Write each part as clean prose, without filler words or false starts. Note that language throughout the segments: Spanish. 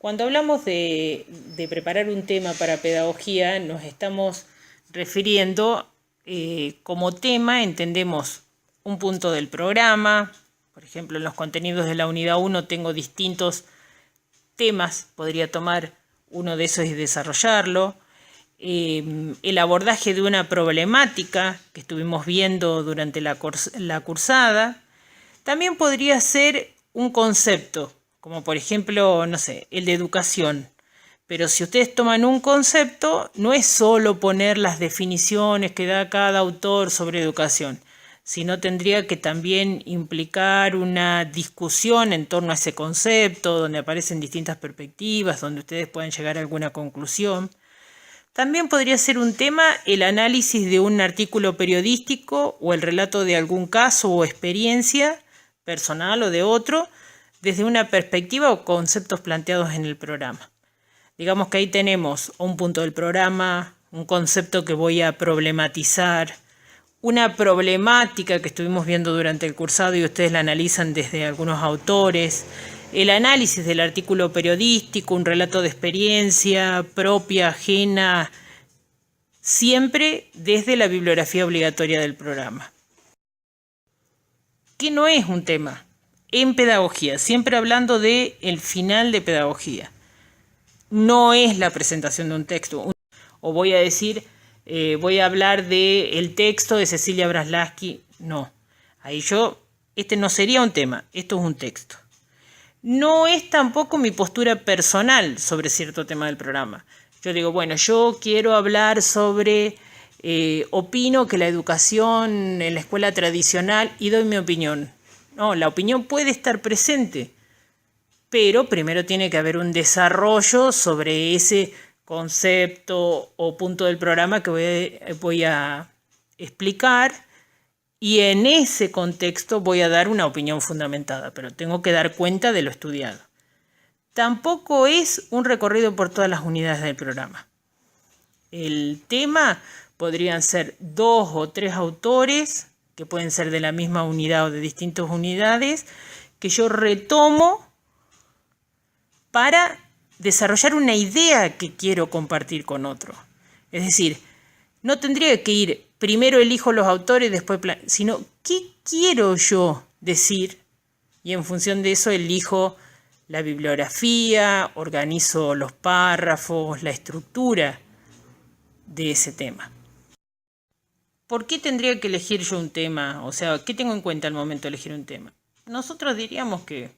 Cuando hablamos de preparar un tema para pedagogía, nos estamos refiriendo como tema, entendemos un punto del programa. Por ejemplo, en los contenidos de la unidad 1 tengo distintos temas, podría tomar uno de esos y desarrollarlo. El abordaje de una problemática que estuvimos viendo durante la cursada. También podría ser un concepto, como por ejemplo, no sé, el de educación. Pero si ustedes toman un concepto, no es solo poner las definiciones que da cada autor sobre educación, sino tendría que también implicar una discusión en torno a ese concepto, donde aparecen distintas perspectivas, donde ustedes puedan llegar a alguna conclusión. También podría ser un tema el análisis de un artículo periodístico o el relato de algún caso o experiencia personal o de otro, desde una perspectiva o conceptos planteados en el programa. Digamos que ahí tenemos un punto del programa, un concepto que voy a problematizar, una problemática que estuvimos viendo durante el cursado y ustedes la analizan desde algunos autores, el análisis del artículo periodístico, un relato de experiencia propia, ajena, siempre desde la bibliografía obligatoria del programa. ¿Qué no es un tema? En pedagogía, siempre hablando de el final de pedagogía. No es la presentación de un texto. O voy a decir, voy a hablar del texto de Cecilia Braslavsky. No, ahí este no sería un tema, esto es un texto. No es tampoco mi postura personal sobre cierto tema del programa. Yo digo, bueno, yo quiero hablar sobre, opino que la educación en la escuela tradicional, y doy mi opinión. No, la opinión puede estar presente, pero primero tiene que haber un desarrollo sobre ese concepto o punto del programa que voy a explicar, y en ese contexto voy a dar una opinión fundamentada, pero tengo que dar cuenta de lo estudiado. Tampoco es un recorrido por todas las unidades del programa. El tema podrían ser 2 o 3 autores, que pueden ser de la misma unidad o de distintas unidades, que yo retomo para desarrollar una idea que quiero compartir con otro. Es decir, no tendría que ir primero elijo los autores, después sino qué quiero yo decir, y en función de eso elijo la bibliografía, organizo los párrafos, la estructura de ese tema. ¿Por qué tendría que elegir yo un tema? O sea, ¿qué tengo en cuenta al momento de elegir un tema? Nosotros diríamos que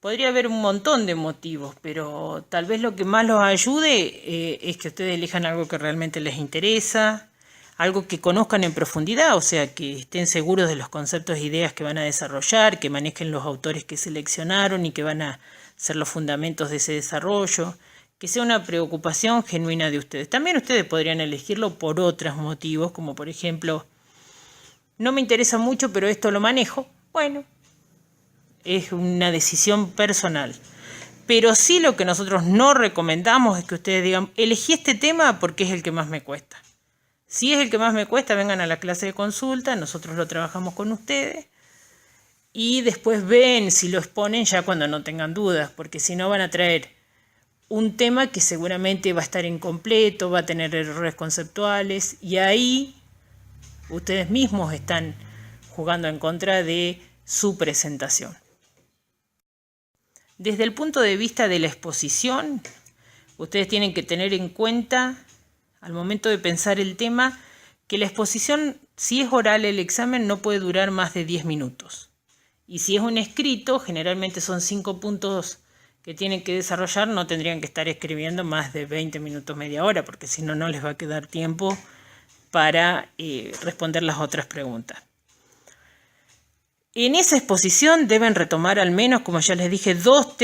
podría haber un montón de motivos, pero tal vez lo que más los ayude es que ustedes elijan algo que realmente les interesa, algo que conozcan en profundidad, o sea, que estén seguros de los conceptos e ideas que van a desarrollar, que manejen los autores que seleccionaron y que van a ser los fundamentos de ese desarrollo, que sea una preocupación genuina de ustedes. También ustedes podrían elegirlo por otros motivos, como por ejemplo, no me interesa mucho, pero esto lo manejo. Bueno, es una decisión personal. Pero sí lo que nosotros no recomendamos es que ustedes digan, elegí este tema porque es el que más me cuesta. Si es el que más me cuesta, vengan a la clase de consulta, nosotros lo trabajamos con ustedes y después ven si lo exponen ya cuando no tengan dudas, porque si no van a traer un tema que seguramente va a estar incompleto, va a tener errores conceptuales y ahí ustedes mismos están jugando en contra de su presentación. Desde el punto de vista de la exposición, ustedes tienen que tener en cuenta al momento de pensar el tema, que la exposición, si es oral el examen, no puede durar más de 10 minutos. Y si es un escrito, generalmente son 5 puntos que tienen que desarrollar, no tendrían que estar escribiendo más de 20 minutos, media hora, porque si no, no les va a quedar tiempo para responder las otras preguntas. En esa exposición deben retomar al menos, como ya les dije, 2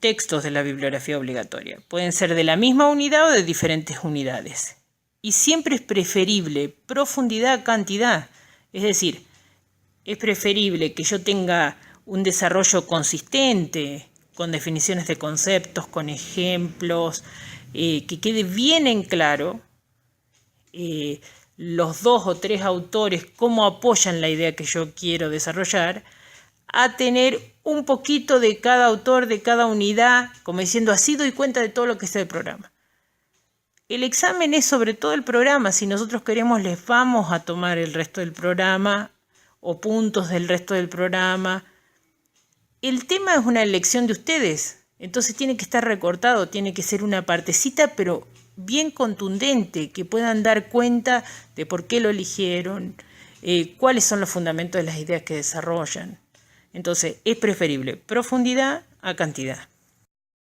textos de la bibliografía obligatoria. Pueden ser de la misma unidad o de diferentes unidades. Y siempre es preferible profundidad a cantidad. Es decir, es preferible que yo tenga un desarrollo consistente, con definiciones de conceptos, con ejemplos, que quede bien en claro los 2 o 3 autores cómo apoyan la idea que yo quiero desarrollar, a tener un poquito de cada autor, de cada unidad, como diciendo, así doy cuenta de todo lo que está el programa. El examen es sobre todo el programa. Si nosotros queremos, les vamos a tomar el resto del programa o puntos del resto del programa. El tema es una elección de ustedes, entonces tiene que estar recortado, tiene que ser una partecita, pero bien contundente, que puedan dar cuenta de por qué lo eligieron, cuáles son los fundamentos de las ideas que desarrollan. Entonces, es preferible profundidad a cantidad.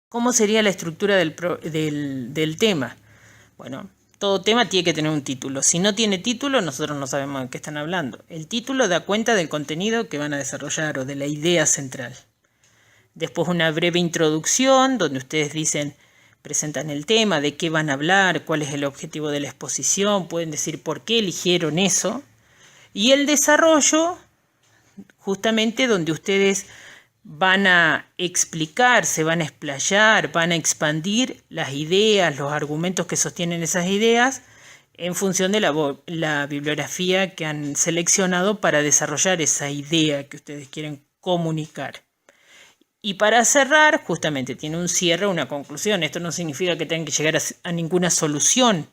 ¿Cómo sería la estructura del tema? Bueno, todo tema tiene que tener un título. Si no tiene título, nosotros no sabemos de qué están hablando. El título da cuenta del contenido que van a desarrollar o de la idea central. Después una breve introducción donde ustedes presentan el tema, de qué van a hablar, cuál es el objetivo de la exposición, pueden decir por qué eligieron eso. Y el desarrollo, justamente donde ustedes van a explicar, se van a explayar, van a expandir las ideas, los argumentos que sostienen esas ideas en función de la bibliografía que han seleccionado para desarrollar esa idea que ustedes quieren comunicar. Y para cerrar, justamente tiene un cierre, una conclusión. Esto no significa que tengan que llegar a ninguna solución.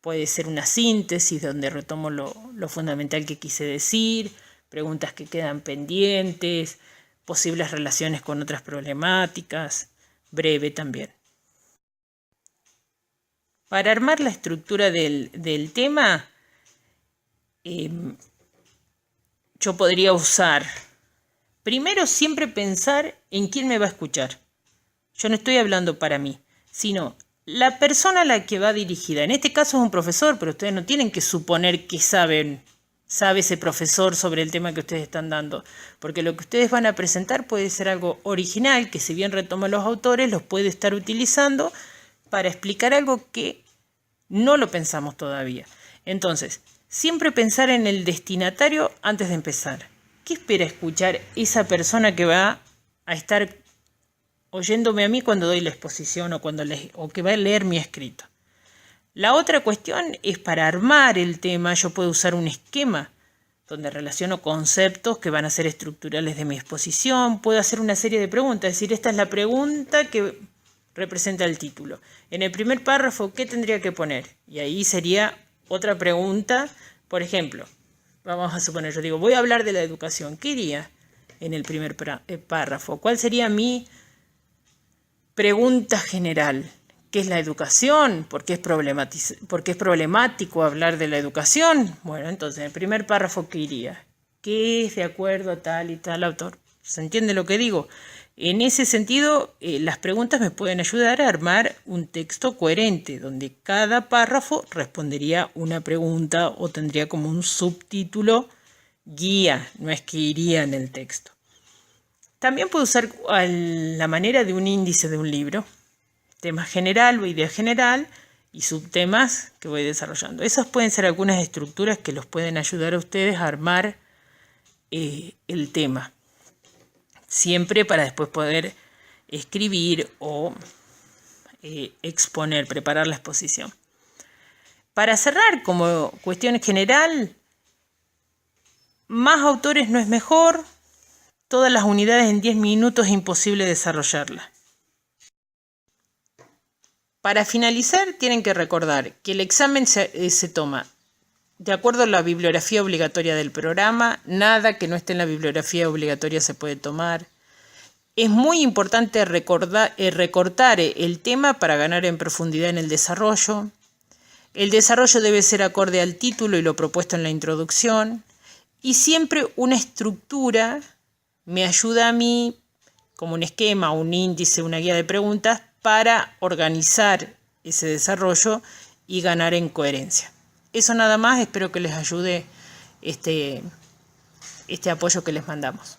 Puede ser una síntesis donde retomo lo fundamental que quise decir, preguntas que quedan pendientes, posibles relaciones con otras problemáticas, breve también. Para armar la estructura del tema, yo podría usar, primero siempre pensar en quién me va a escuchar. Yo no estoy hablando para mí, sino la persona a la que va dirigida. En este caso es un profesor, pero ustedes no tienen que suponer que sabe ese profesor sobre el tema que ustedes están dando, porque lo que ustedes van a presentar puede ser algo original, que si bien retoma los autores, los puede estar utilizando para explicar algo que no lo pensamos todavía. Entonces, siempre pensar en el destinatario antes de empezar. ¿Qué espera escuchar esa persona que va a estar oyéndome a mí cuando doy la exposición o que va a leer mi escrito? La otra cuestión es para armar el tema, yo puedo usar un esquema donde relaciono conceptos que van a ser estructurales de mi exposición. Puedo hacer una serie de preguntas, es decir, esta es la pregunta que representa el título. En el primer párrafo, ¿qué tendría que poner? Y ahí sería otra pregunta. Por ejemplo, vamos a suponer, yo digo, voy a hablar de la educación. ¿Qué iría en el primer párrafo? ¿Cuál sería mi pregunta general? ¿Qué es la educación? ¿Por qué es problemático hablar de la educación? Bueno, entonces, en el primer párrafo, ¿qué iría? ¿Qué es de acuerdo a tal y tal autor? ¿Se entiende lo que digo? En ese sentido, las preguntas me pueden ayudar a armar un texto coherente, donde cada párrafo respondería una pregunta o tendría como un subtítulo guía, no es que iría en el texto. También puedo usar la manera de un índice de un libro. Tema general o idea general y subtemas que voy desarrollando. Esas pueden ser algunas estructuras que los pueden ayudar a ustedes a armar el tema. Siempre para después poder escribir o exponer, preparar la exposición. Para cerrar, como cuestión general, más autores no es mejor. Todas las unidades en 10 minutos es imposible desarrollarlas. Para finalizar, tienen que recordar que el examen se toma de acuerdo a la bibliografía obligatoria del programa. Nada que no esté en la bibliografía obligatoria se puede tomar. Es muy importante recortar el tema para ganar en profundidad en el desarrollo. El desarrollo debe ser acorde al título y lo propuesto en la introducción. Y siempre una estructura me ayuda a mí, como un esquema, un índice, una guía de preguntas, para organizar ese desarrollo y ganar en coherencia. Eso nada más, espero que les ayude este apoyo que les mandamos.